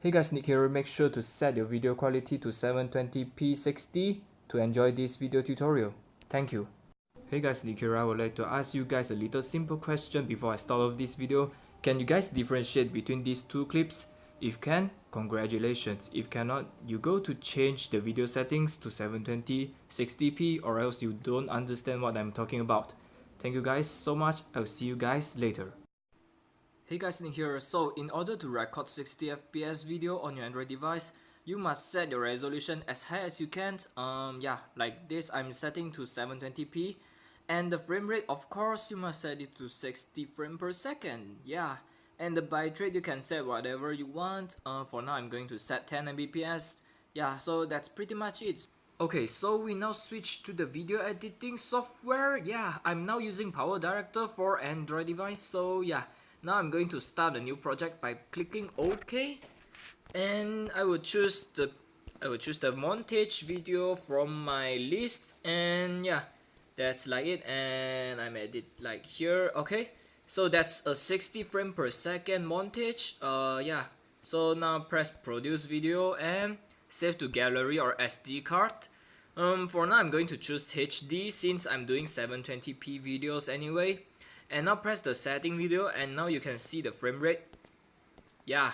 Hey guys, Nick here. Make sure to set your video quality to 720p 60 to enjoy this video tutorial. Thank you. Hey guys, Nick here. I would like to ask you guys a little simple question before I start off this video. Can you guys differentiate between these two clips? If can, congratulations. If cannot, you go to change the video settings to 720 60p or else you don't understand what I'm talking about. Thank you guys so much. I'll see you guys later. Hey guys, Nick here. So in order to record 60 FPS video on your Android device, you must set your resolution as high as you can. Like this, I'm setting to 720p, and the frame rate, of course, you must set it to 60 frames per second. Yeah, and the bitrate you can set whatever you want. For now, I'm going to set 10 Mbps. Yeah, so that's pretty much it. Okay, so we now switch to the video editing software. Yeah, I'm now using Powerdirector for Android device. So yeah. Now I'm going to start a new project by clicking OK, and I will choose the montage video from my list, and yeah, that's like it, and I'm at it like here. Okay, so that's a 60 frame per second montage. So now press produce video and save to gallery or SD card. For now I'm going to choose HD since I'm doing 720p videos anyway. And now press the setting video, and now you can see the frame rate. Yeah,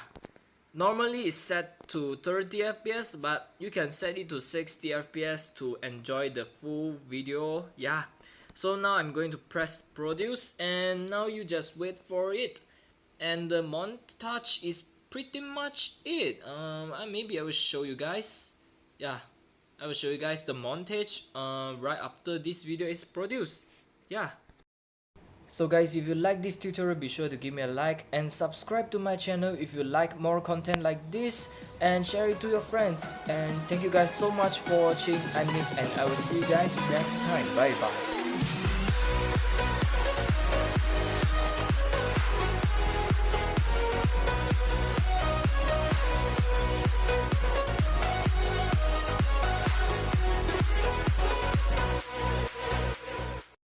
normally it's set to 30 FPS, but you can set it to 60 FPS to enjoy the full video. Yeah, so now I'm going to press produce, and now you just wait for it. And the montage is pretty much it. Maybe I will show you guys. Yeah, I will show you guys the montage right after this video is produced. Yeah. So guys, if you like this tutorial, be sure to give me a like and subscribe to my channel if you like more content like this, and share it to your friends. And thank you guys so much for watching. I'm Nick, and I will see you guys next time. Bye bye.